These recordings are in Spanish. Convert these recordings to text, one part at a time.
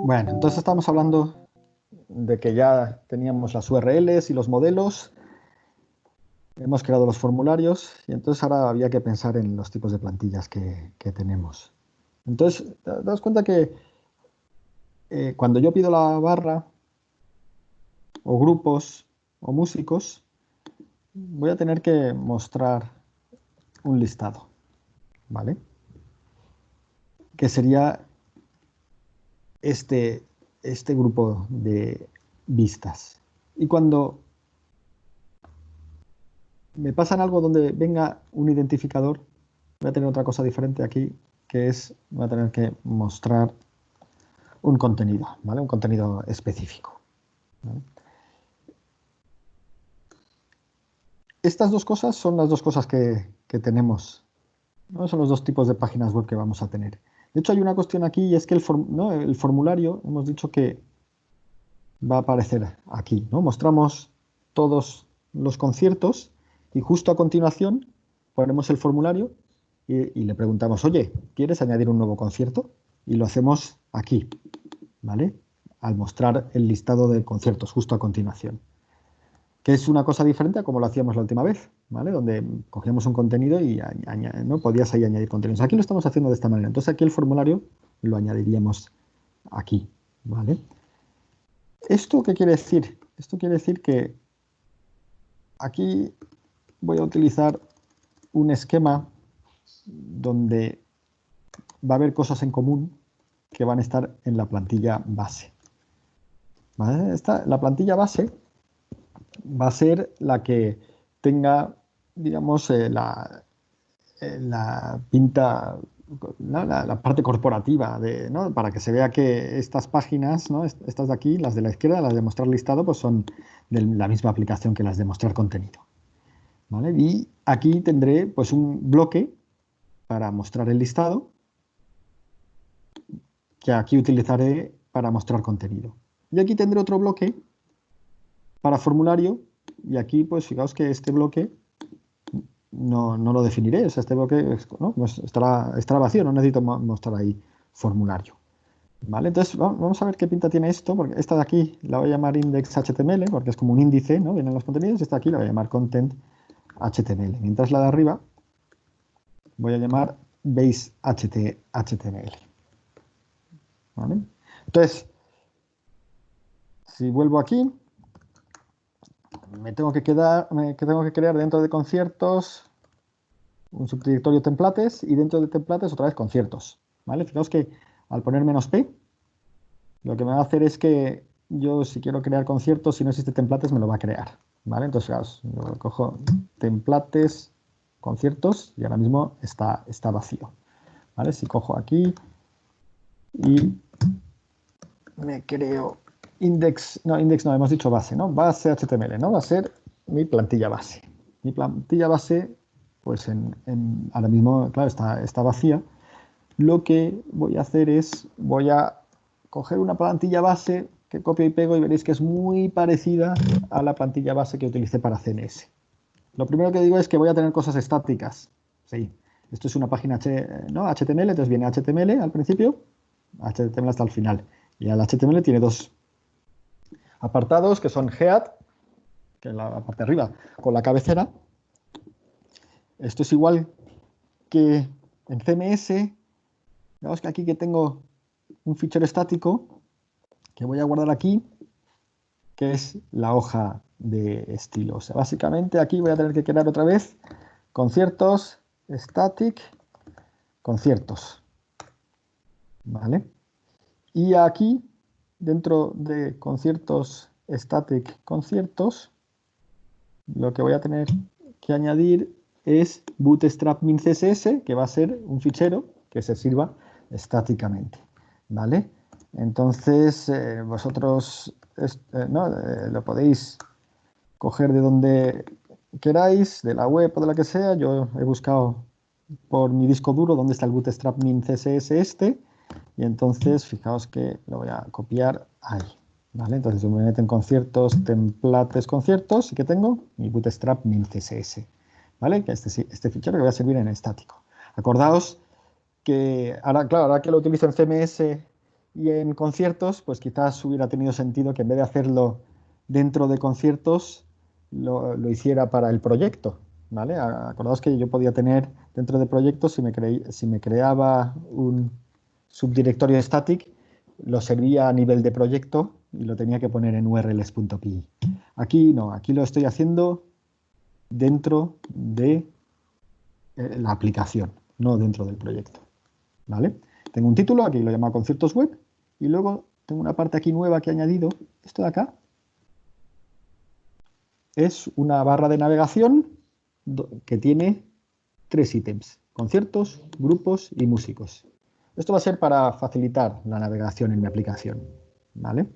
Bueno, entonces estamos hablando de que ya teníamos las URLs y los modelos, hemos creado los formularios y entonces ahora había que pensar en los tipos de plantillas que tenemos. Entonces, daos cuenta que cuando yo pido la barra o grupos o músicos, voy a tener que mostrar un listado, ¿vale? Que sería este grupo de vistas. Y cuando me pasan algo donde venga un identificador, voy a tener otra cosa diferente aquí, que es, voy a tener que mostrar un contenido, ¿vale? Un contenido específico, ¿vale? Estas dos cosas son las dos cosas que tenemos, ¿no? Son los dos tipos de páginas web que vamos a tener. De hecho, hay una cuestión aquí y es que el formulario, hemos dicho que va a aparecer aquí, ¿no? Mostramos todos los conciertos y justo a continuación ponemos el formulario y le preguntamos, oye, ¿quieres añadir un nuevo concierto? Y lo hacemos aquí, ¿vale? Al mostrar el listado de conciertos justo a continuación. Que es una cosa diferente a como lo hacíamos la última vez, ¿vale? Donde cogíamos un contenido y no podías ahí añadir contenidos. Aquí lo estamos haciendo de esta manera. Entonces aquí el formulario lo añadiríamos aquí, ¿vale? ¿Esto qué quiere decir? Esto quiere decir que aquí voy a utilizar un esquema donde va a haber cosas en común que van a estar en la plantilla base, ¿vale? La plantilla base va a ser la que tenga, digamos, la pinta, ¿no? La parte corporativa, ¿no? Para que se vea que estas páginas, ¿no? Estas de aquí, las de la izquierda, las de mostrar listado, pues son de la misma aplicación que las de mostrar contenido, ¿vale? Y aquí tendré pues un bloque para mostrar el listado que aquí utilizaré para mostrar contenido. Y aquí tendré otro bloque para formulario y aquí pues fijaos que este bloque no lo definiré, o sea, este bloque, ¿no? Pues estará vacío, no necesito mostrar ahí formulario, ¿vale? Entonces vamos a ver qué pinta tiene esto, porque esta de aquí la voy a llamar index.html porque es como un índice, ¿no? Vienen los contenidos, y esta de aquí la voy a llamar content.html, mientras la de arriba voy a llamar base.html, ¿vale? Entonces, si vuelvo aquí, tengo que crear dentro de conciertos un subdirectorio templates y dentro de templates otra vez conciertos, ¿vale? Fijaos que al poner "-p", lo que me va a hacer es que yo, si quiero crear conciertos, si no existe templates, me lo va a crear, ¿vale? Entonces, fijaos, yo cojo templates, conciertos, y ahora mismo está vacío, ¿vale? Si cojo aquí y me creo index no, hemos dicho base, ¿no? Base HTML, ¿no? Va a ser mi plantilla base. Mi plantilla base, pues ahora mismo, claro, está vacía. Lo que voy a hacer es, voy a coger una plantilla base que copio y pego y veréis que es muy parecida a la plantilla base que utilicé para CMS. Lo primero que digo es que voy a tener cosas estáticas. Sí, esto es una página HTML, entonces viene HTML al principio, HTML hasta el final. Y el HTML tiene dos apartados que son head, que es la parte de arriba, con la cabecera. Esto es igual que en CMS. Veamos que aquí que tengo un fichero estático que voy a guardar aquí, que es la hoja de estilo. O sea, básicamente aquí voy a tener que crear otra vez conciertos, static, conciertos, ¿vale? Y aquí, dentro de conciertos, static, conciertos, lo que voy a tener que añadir es bootstrap min CSS, que va a ser un fichero que se sirva estáticamente, ¿vale? Entonces, vosotros lo podéis coger de donde queráis, de la web o de la que sea. Yo he buscado por mi disco duro dónde está el bootstrap min CSS y entonces fijaos que lo voy a copiar ahí, ¿vale? Entonces yo me meto en conciertos, templates, conciertos, y que tengo mi bootstrap min CSS, ¿vale? Que este fichero que va a servir en estático. Acordaos que ahora, claro, ahora que lo utilizo en CMS Y en conciertos, pues quizás hubiera tenido sentido que en vez de hacerlo dentro de conciertos, lo hiciera para el proyecto, ¿vale? Acordaos que yo podía tener dentro de proyectos, si me creaba un subdirectorio static, lo servía a nivel de proyecto y lo tenía que poner en urls.py. Aquí no, aquí lo estoy haciendo dentro de la aplicación, no dentro del proyecto, ¿vale? Tengo un título, aquí lo llamo conciertos web, y luego tengo una parte aquí nueva que he añadido. Esto de acá es una barra de navegación que tiene 3 ítems: conciertos, grupos y músicos. Esto va a ser para facilitar la navegación en mi aplicación, ¿vale?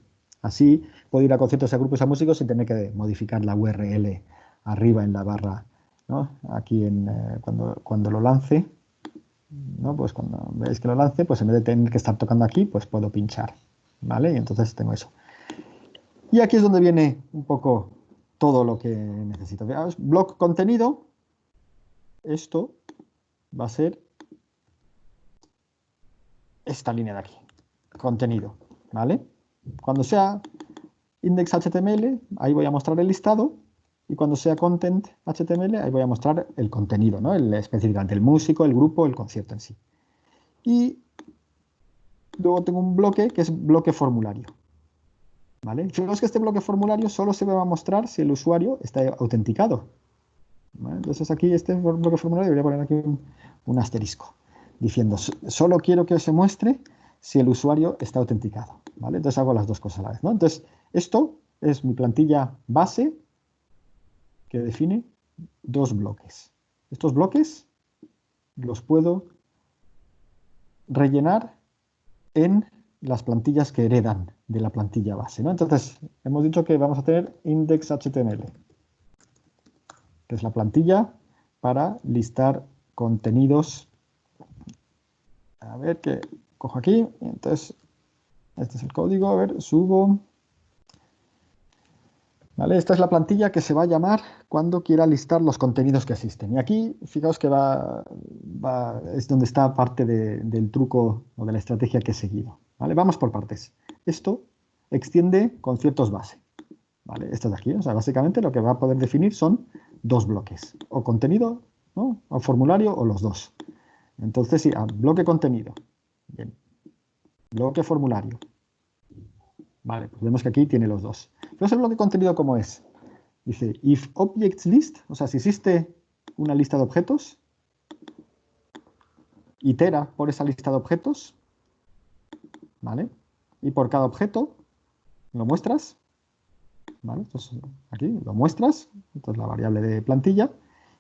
Así puedo ir a conciertos, a grupos, a músicos sin tener que modificar la URL arriba en la barra, ¿no? Aquí cuando lo lance, ¿no? Pues cuando veis que lo lance, pues en vez de tener que estar tocando aquí, pues puedo pinchar, ¿vale? Y entonces tengo eso. Y aquí es donde viene un poco todo lo que necesito. Veamos, blog contenido. Esto va a ser esta línea de aquí, contenido, ¿vale? Cuando sea index.html, ahí voy a mostrar el listado, y cuando sea content.html, ahí voy a mostrar el contenido, ¿no? Específicamente el músico, el grupo, el concierto en sí. Y luego tengo un bloque que es bloque formulario, ¿vale? Fijaos que este bloque formulario solo se me va a mostrar si el usuario está autenticado, ¿vale? Entonces aquí este bloque formulario debería poner aquí un asterisco diciendo solo quiero que se muestre si el usuario está autenticado, ¿vale? Entonces hago las dos cosas a la vez, ¿no? Entonces esto es mi plantilla base que define dos bloques. Estos bloques los puedo rellenar en las plantillas que heredan de la plantilla base, ¿no? Entonces hemos dicho que vamos a tener index.html, que es la plantilla para listar contenidos. A ver, que cojo aquí, entonces este es el código, a ver, subo. ¿Vale? Esta es la plantilla que se va a llamar cuando quiera listar los contenidos que existen. Y aquí, fijaos que es donde está parte del truco o de la estrategia que he seguido. ¿Vale? Vamos por partes. Esto extiende conciertos base. ¿Vale? Esto de aquí, o sea, básicamente lo que va a poder definir son dos bloques, o contenido, ¿no? O formulario, o los dos. Entonces, sí, bloque contenido. Bien. Bloque formulario. Vale, pues vemos que aquí tiene los dos. Pero el bloque contenido, ¿cómo es? Dice, if objects list, o sea, si existe una lista de objetos, itera por esa lista de objetos, ¿vale? Y por cada objeto lo muestras, ¿vale? Entonces, aquí lo muestras, esto es la variable de plantilla,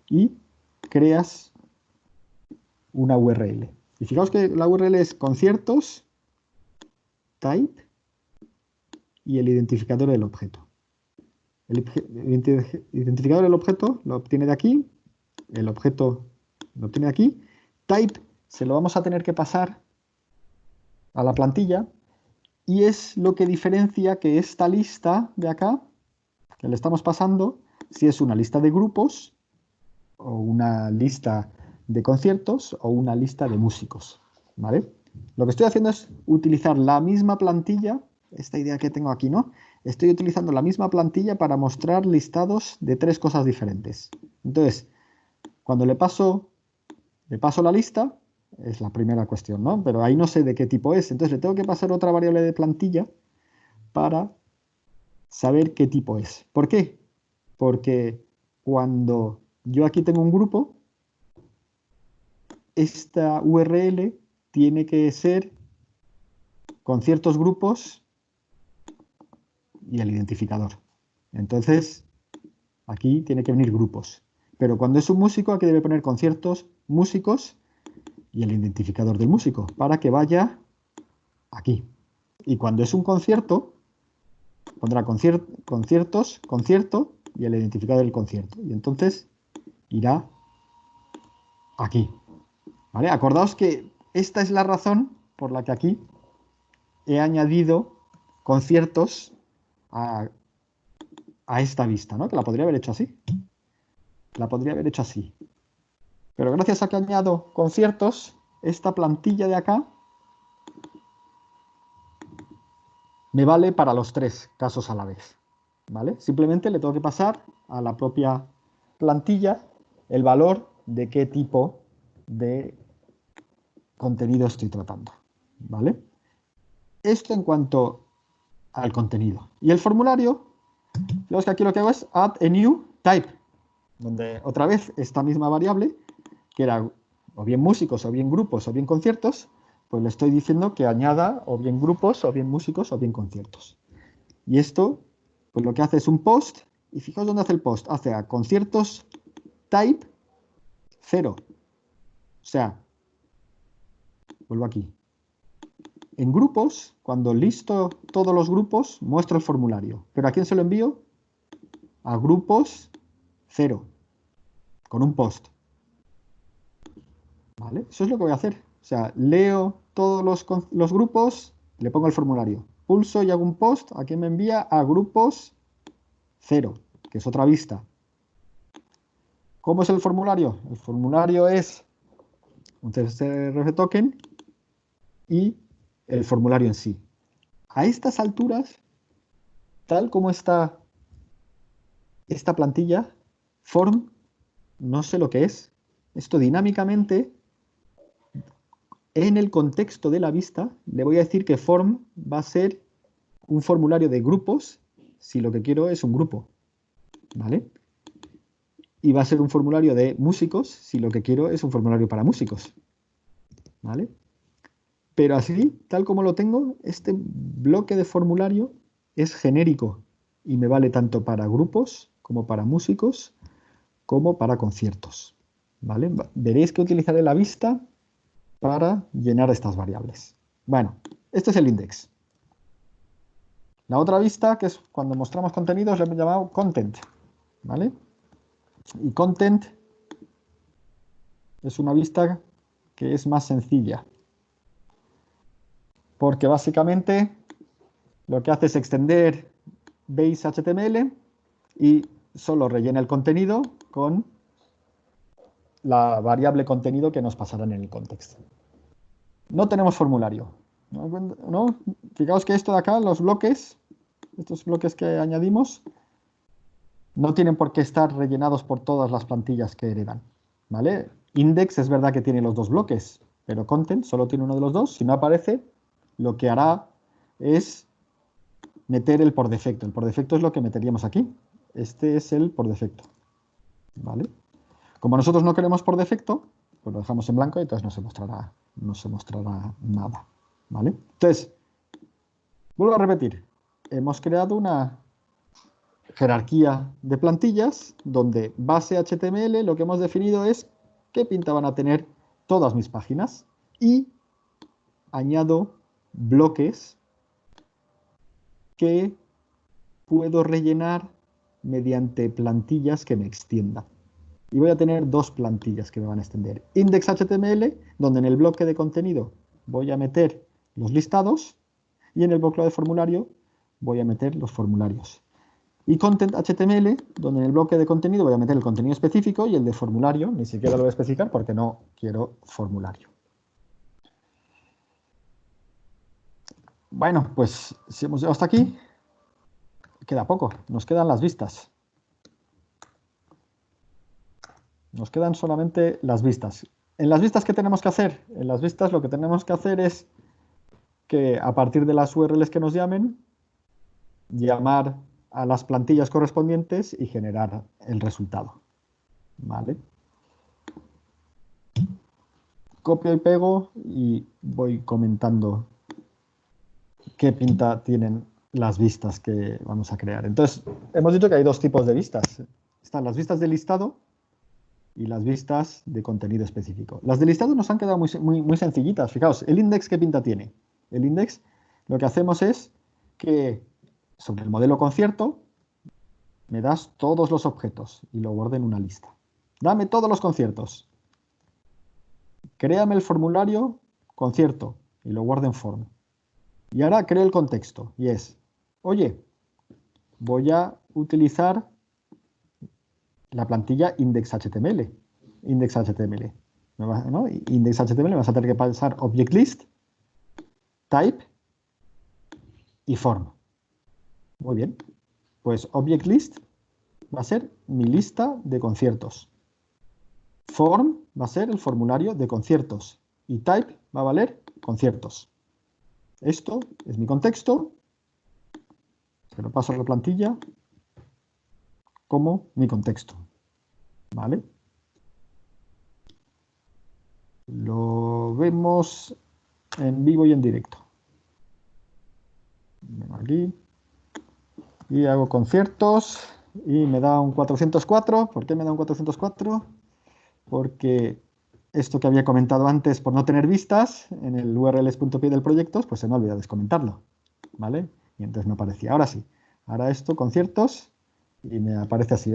y creas una URL. Y fijaos que la URL es conciertos, type y el identificador del objeto. El identificador del objeto lo obtiene de aquí, el objeto lo obtiene de aquí, type se lo vamos a tener que pasar a la plantilla y es lo que diferencia que esta lista de acá, que le estamos pasando, si es una lista de grupos o una lista de conciertos o una lista de músicos, ¿vale? Lo que estoy haciendo es utilizar la misma plantilla, esta idea que tengo aquí, ¿no? Estoy utilizando la misma plantilla para mostrar listados de tres cosas diferentes. Entonces, cuando le paso la lista, es la primera cuestión, ¿no? Pero ahí no sé de qué tipo es. Entonces le tengo que pasar otra variable de plantilla para saber qué tipo es. ¿Por qué? Porque cuando yo aquí tengo un grupo, esta URL tiene que ser con ciertos grupos y el identificador. Entonces, aquí tiene que venir grupos. Pero cuando es un músico, aquí debe poner conciertos, músicos y el identificador del músico para que vaya aquí. Y cuando es un concierto, pondrá conciertos, concierto y el identificador del concierto. Y entonces irá aquí. ¿Vale? Acordaos que esta es la razón por la que aquí he añadido conciertos a esta vista, ¿no? Que la podría haber hecho así. La podría haber hecho así. Pero gracias a que añado conciertos, esta plantilla de acá me vale para los tres casos a la vez, ¿vale? Simplemente le tengo que pasar a la propia plantilla el valor de qué tipo de contenido estoy tratando, ¿vale? Esto en cuanto al contenido. Y el formulario, fijaos que aquí lo que hago es add a new type, donde otra vez esta misma variable, que era o bien músicos, o bien grupos, o bien conciertos, pues le estoy diciendo que añada o bien grupos, o bien músicos, o bien conciertos. Y esto, pues lo que hace es un post, y fijaos dónde hace el post, hace a conciertos type 0. O sea, vuelvo aquí. En grupos, cuando listo todos los grupos, muestro el formulario. ¿Pero a quién se lo envío? A grupos 0, con un post. ¿Vale? Eso es lo que voy a hacer. O sea, leo todos los grupos, le pongo el formulario. Pulso y hago un post. ¿A quién me envía? A grupos 0, que es otra vista. ¿Cómo es el formulario? El formulario es un CSRF token y el formulario en sí. A estas alturas, tal como está esta plantilla, form, no sé lo que es. Esto dinámicamente, en el contexto de la vista, le voy a decir que form va a ser un formulario de grupos si lo que quiero es un grupo, ¿vale? Y va a ser un formulario de músicos si lo que quiero es un formulario para músicos, ¿vale? Pero así, tal como lo tengo, este bloque de formulario es genérico y me vale tanto para grupos como para músicos como para conciertos, ¿vale? Veréis que utilizaré la vista para llenar estas variables. Bueno, este es el index. La otra vista, que es cuando mostramos contenidos, le hemos llamado content, ¿vale? Y content es una vista que es más sencilla, porque básicamente lo que hace es extender base HTML y solo rellena el contenido con la variable contenido que nos pasará en el contexto. No tenemos formulario, ¿no? Fijaos que esto de acá, los bloques, estos bloques que añadimos, no tienen por qué estar rellenados por todas las plantillas que heredan, ¿vale? Index es verdad que tiene los dos bloques, pero content solo tiene uno de los dos. Si no aparece, lo que hará es meter el por defecto. El por defecto es lo que meteríamos aquí. Este es el por defecto, ¿vale? Como nosotros no queremos por defecto, pues lo dejamos en blanco y entonces no se mostrará nada, ¿vale? Entonces, vuelvo a repetir, hemos creado una jerarquía de plantillas donde base HTML lo que hemos definido es qué pinta van a tener todas mis páginas y añado bloques que puedo rellenar mediante plantillas que me extiendan. Y voy a tener dos plantillas que me van a extender. Index.html, donde en el bloque de contenido voy a meter los listados y en el bloque de formulario voy a meter los formularios. Y content.html, donde en el bloque de contenido voy a meter el contenido específico y el de formulario, ni siquiera lo voy a especificar porque no quiero formulario. Bueno, pues si hemos llegado hasta aquí, queda poco, nos quedan las vistas. Nos quedan solamente las vistas. ¿En las vistas qué tenemos que hacer? En las vistas lo que tenemos que hacer es que a partir de las URLs que nos llamen, llamar a las plantillas correspondientes y generar el resultado. ¿Vale? Copio y pego y voy comentando qué pinta tienen las vistas que vamos a crear. Entonces, hemos dicho que hay dos tipos de vistas. Están las vistas de listado y las vistas de contenido específico. Las de listado nos han quedado muy sencillitas. Fijaos, el index, ¿qué pinta tiene? El index, lo que hacemos es que sobre el modelo concierto me das todos los objetos y lo guardo en una lista. Dame todos los conciertos. Créame el formulario concierto y lo guardo en form. Y ahora creo el contexto y es, oye, voy a utilizar la plantilla index.html. Index.html. ¿No? Index.html vas a tener que pasar object list, type y form. Muy bien. Pues object list va a ser mi lista de conciertos. Form va a ser el formulario de conciertos. Y type va a valer conciertos. Esto es mi contexto. Se lo paso a la plantilla como mi contexto. ¿Vale? Lo vemos en vivo y en directo. Vengo aquí y hago conciertos y me da un 404. ¿Por qué me da un 404? Porque esto que había comentado antes por no tener vistas en el urls.py del proyecto, pues se me ha olvidado descomentarlo, ¿vale? Y entonces no aparecía. Ahora sí. Ahora esto, conciertos, y me aparece así.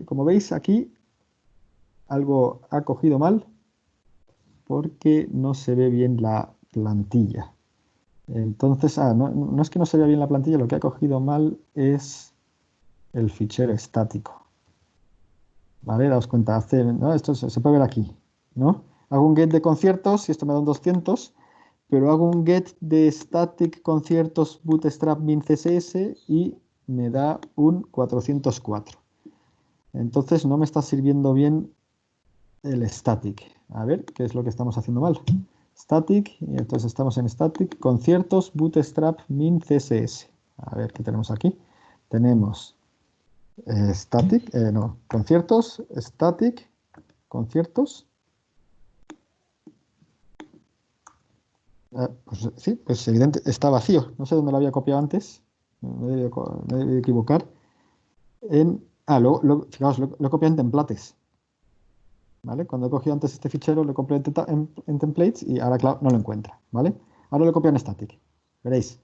Como veis aquí, algo ha cogido mal porque no se ve bien la plantilla. Entonces, no es que no se vea bien la plantilla, lo que ha cogido mal es el fichero estático. ¿Vale? Daos cuenta, ¿no? Esto se puede ver aquí, ¿no? Hago un get de conciertos y esto me da un 200, pero hago un get de static conciertos bootstrap min css y me da un 404. Entonces no me está sirviendo bien el static. A ver, ¿qué es lo que estamos haciendo mal? Static, y entonces estamos en static conciertos bootstrap min css. A ver, ¿qué tenemos aquí? Tenemos static, no, conciertos, static, conciertos. Pues sí, pues evidente, está vacío. No sé dónde lo había copiado antes. Me he debido equivocar. Fijaos, lo he copiado en templates. ¿Vale? Cuando he cogido antes este fichero, lo copié en templates y ahora, claro, no lo encuentra. ¿Vale? Ahora lo copio en static. Veréis.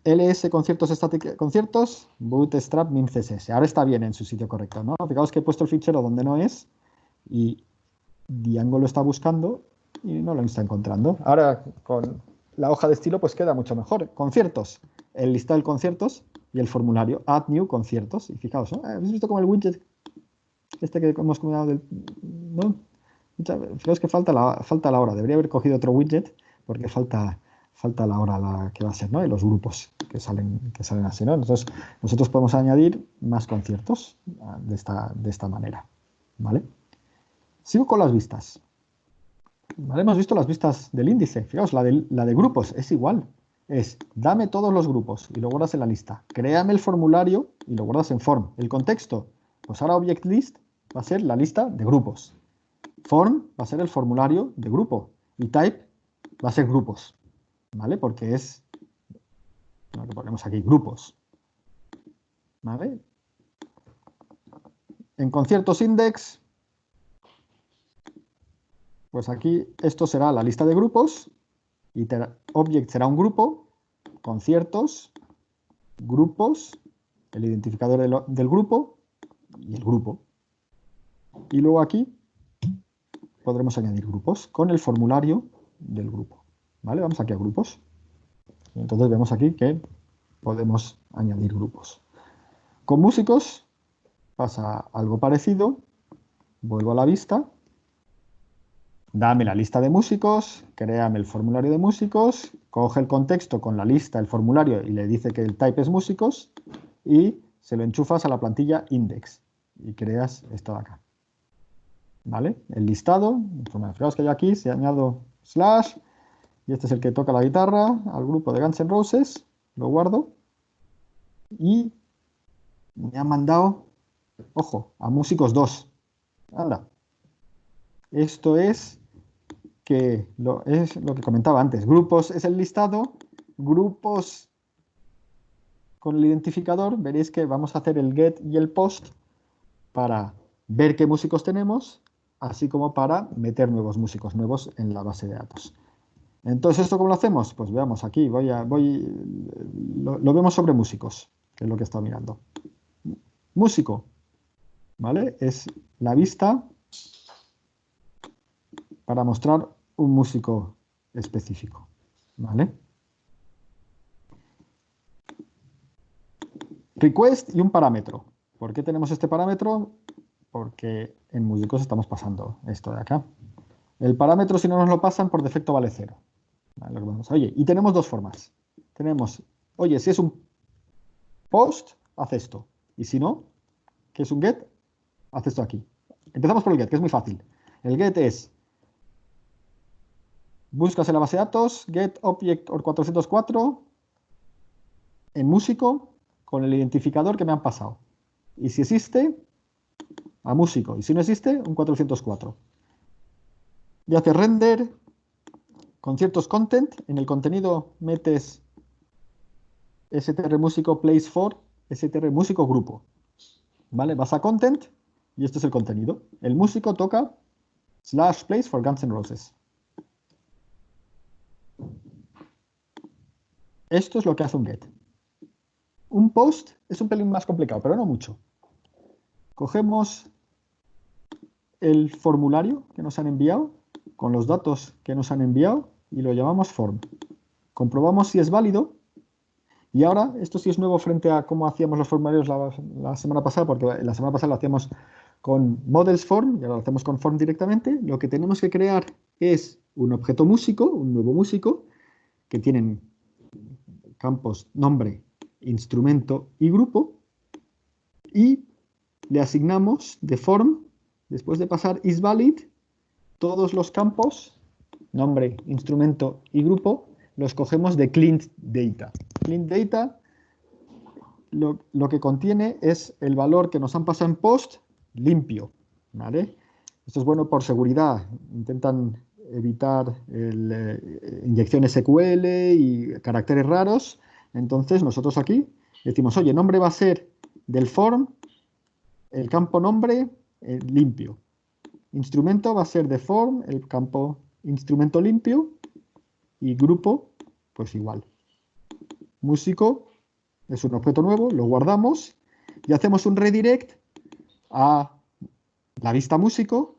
ls conciertos static conciertos bootstrap min css. Ahora está bien en su sitio correcto, ¿no? Fijaos que he puesto el fichero donde no es y Django lo está buscando y no lo está encontrando. Ahora con la hoja de estilo pues queda mucho mejor. Conciertos, el listado de conciertos y el formulario add new conciertos. Y fijaos, ¿no? ¿Habéis visto como el widget este que hemos comentado ¿no? Fijaos que falta la hora. Debería haber cogido otro widget porque falta la hora que va a ser, ¿no? Y los grupos que salen así, ¿no? Entonces, nosotros podemos añadir más conciertos de esta manera, ¿vale? Sigo con las vistas. ¿Vale? Hemos visto las vistas del índice. Fijaos, la de grupos es igual. Es dame todos los grupos y lo guardas en la lista. Créame el formulario y lo guardas en form. El contexto, pues ahora object list va a ser la lista de grupos. Form va a ser el formulario de grupo. Y type va a ser grupos. ¿Vale? Porque es lo que ponemos aquí, grupos. ¿Vale? En conciertos index, pues aquí esto será la lista de grupos y object será un grupo, conciertos, grupos, el identificador del grupo y el grupo. Y luego aquí podremos añadir grupos con el formulario del grupo. ¿Vale? Vamos aquí a grupos. Y entonces vemos aquí que podemos añadir grupos. Con músicos pasa algo parecido. Vuelvo a la vista. Dame la lista de músicos, créame el formulario de músicos, coge el contexto con la lista, el formulario y le dice que el type es músicos y se lo enchufas a la plantilla index y creas esto de acá. ¿Vale? El listado, fijaos que yo aquí, si añado slash y este es el que toca la guitarra al grupo de Guns N' Roses, lo guardo y me ha mandado, ojo, a músicos 2. Anda. Esto es lo que comentaba antes. Grupos es el listado, grupos con el identificador, veréis que vamos a hacer el get y el post para ver qué músicos tenemos, así como para meter nuevos músicos nuevos en la base de datos. Entonces, ¿esto cómo lo hacemos? Pues veamos aquí, lo vemos sobre músicos, que es lo que he estado mirando. Músico, ¿vale? Es la vista para mostrar un músico específico, ¿vale? Request y un parámetro. ¿Por qué tenemos este parámetro? Porque en músicos estamos pasando esto de acá. El parámetro, si no nos lo pasan, por defecto vale 0. ¿Vale? Oye, y tenemos dos formas. tenemos, oye, si es un post, haz esto. Y si no, que es un get, haz esto aquí. Empezamos por el get, que es muy fácil. El get es, buscas en la base de datos, get object or 404 en músico con el identificador que me han pasado. Y si existe, a músico. Y si no existe, un 404. Y hace render con ciertos content. En el contenido metes str músico place for, str músico grupo. ¿Vale? Vas a content y este es el contenido. El músico toca / place for Guns N' Roses. Esto es lo que hace un get. Un post es un pelín más complicado, pero no mucho. Cogemos el formulario que nos han enviado con los datos que nos han enviado y lo llamamos form. Comprobamos si es válido y ahora esto sí es nuevo frente a cómo hacíamos los formularios la semana pasada, porque la semana pasada lo hacíamos con models form y ahora lo hacemos con form directamente. Lo que tenemos que crear es un objeto músico, un nuevo músico, que tienen campos nombre, instrumento y grupo, y le asignamos de form, después de pasar isValid, todos los campos, nombre, instrumento y grupo, los cogemos de cleaned data. Cleaned data lo que contiene es el valor que nos han pasado en post limpio, ¿vale? Esto es bueno por seguridad. Intentan evitar inyecciones SQL y caracteres raros. Entonces nosotros aquí decimos, oye, nombre va a ser del form, el campo nombre limpio. Instrumento va a ser de form, el campo instrumento limpio, y grupo, pues igual. Músico es un objeto nuevo, lo guardamos y hacemos un redirect a la vista músico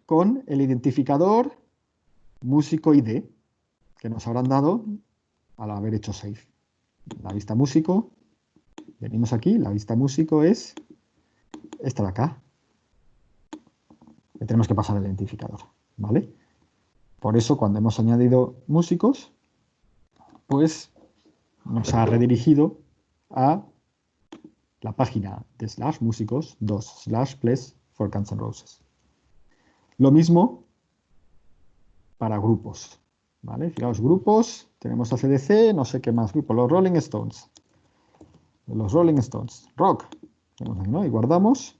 con el identificador músico ID que nos habrán dado al haber hecho save. La vista músico, venimos aquí, la vista músico es esta de acá. Le tenemos que pasar el identificador, ¿vale? Por eso cuando hemos añadido músicos, pues nos ha redirigido a la página de /músicos 2/place for Guns N' Roses. Lo mismo para grupos, ¿vale? Fijaos, grupos, tenemos ACDC, no sé qué más grupo, los Rolling Stones. Los Rolling Stones, rock, tenemos aquí, ¿no? Y guardamos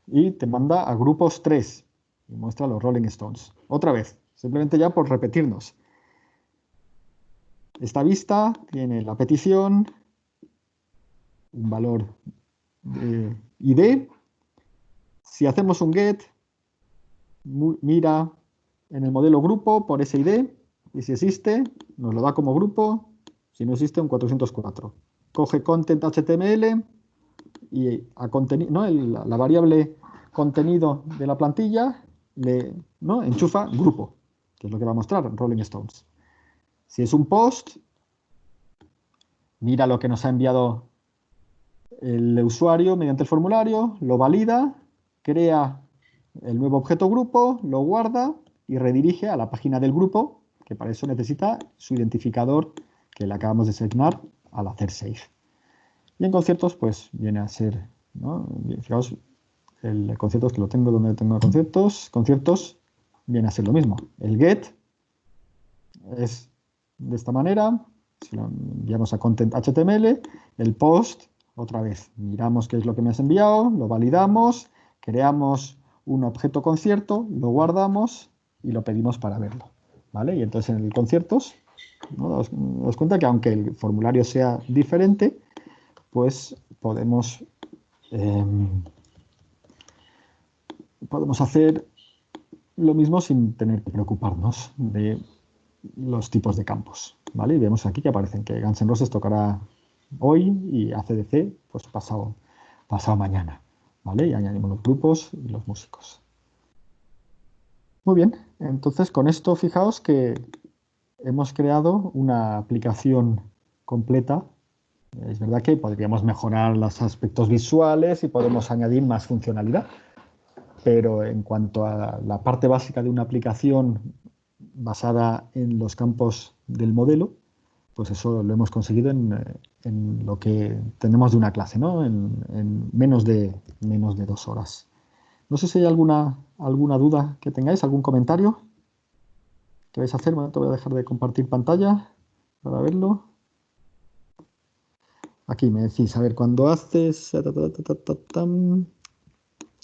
y te manda a grupos 3 y muestra los Rolling Stones. Otra vez, simplemente ya por repetirnos. Esta vista tiene la petición, un valor de ID. Si hacemos un get, mira en el modelo grupo por ese ID y si existe, nos lo da como grupo. Si no existe, un 404. Coge content HTML y la variable contenido de la plantilla le enchufa grupo, que es lo que va a mostrar Rolling Stones. Si es un post, mira lo que nos ha enviado el usuario mediante el formulario, lo valida, crea el nuevo objeto grupo, lo guarda y redirige a la página del grupo, que para eso necesita su identificador que le acabamos de asignar al hacer save. Y en conciertos, pues viene a ser, ¿no? Fijaos, el conciertos que lo tengo donde tengo conciertos viene a ser lo mismo. El get es de esta manera, si lo enviamos a content HTML, el post, otra vez, miramos qué es lo que me has enviado, lo validamos, creamos un objeto concierto, lo guardamos y lo pedimos para verlo, ¿vale? Y entonces en el conciertos, ¿no? Daos cuenta que aunque el formulario sea diferente, pues podemos hacer lo mismo sin tener que preocuparnos de los tipos de campos, ¿vale? Y vemos aquí que aparecen que Guns N' Roses tocará hoy y ACDC pues pasado mañana, ¿vale? Y añadimos los grupos y los músicos. Muy bien, entonces con esto fijaos que hemos creado una aplicación completa. Es verdad que podríamos mejorar los aspectos visuales y podemos añadir más funcionalidad, pero en cuanto a la parte básica de una aplicación basada en los campos del modelo, pues eso lo hemos conseguido en lo que tenemos de una clase, ¿no? En menos de 2 horas. No sé si hay alguna duda que tengáis, algún comentario que vais a hacer. Bueno, te voy a dejar de compartir pantalla para verlo. Aquí me decís, a ver, cuando haces...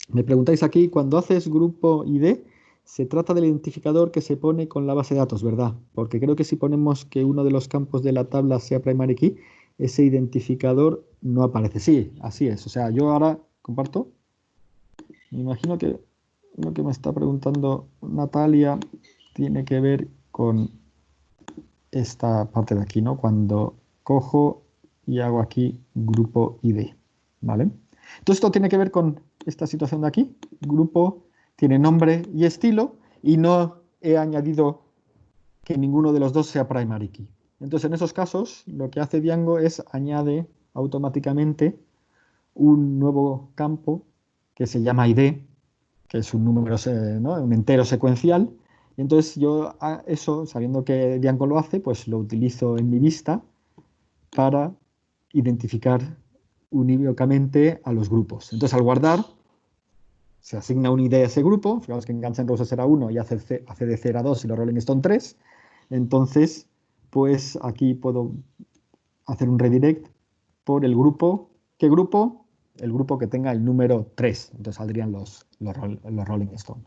Me preguntáis aquí, cuando haces grupo ID, se trata del identificador que se pone con la base de datos, ¿verdad? Porque creo que si ponemos que uno de los campos de la tabla sea primary key, ese identificador no aparece. Sí, así es. O sea, yo ahora comparto. Me imagino que lo que me está preguntando Natalia tiene que ver con esta parte de aquí, ¿no? Cuando cojo y hago aquí grupo ID, ¿vale? Entonces esto tiene que ver con esta situación de aquí. Grupo tiene nombre y estilo y no he añadido que ninguno de los dos sea primary key. Entonces en esos casos lo que hace Django es añade automáticamente un nuevo campo que se llama ID, que es un número, ¿no? Un entero secuencial. Y entonces yo eso, sabiendo que Django lo hace, pues lo utilizo en mi vista para identificar unívocamente a los grupos. Entonces al guardar, se asigna un ID a ese grupo. Fijaos que en Guns N' Roses era 1 y ACDC era 2 y los Rolling Stone 3. Entonces, pues aquí puedo hacer un redirect por el grupo. ¿Qué grupo? El grupo que tenga el número 3. Entonces saldrían los Rolling Stone.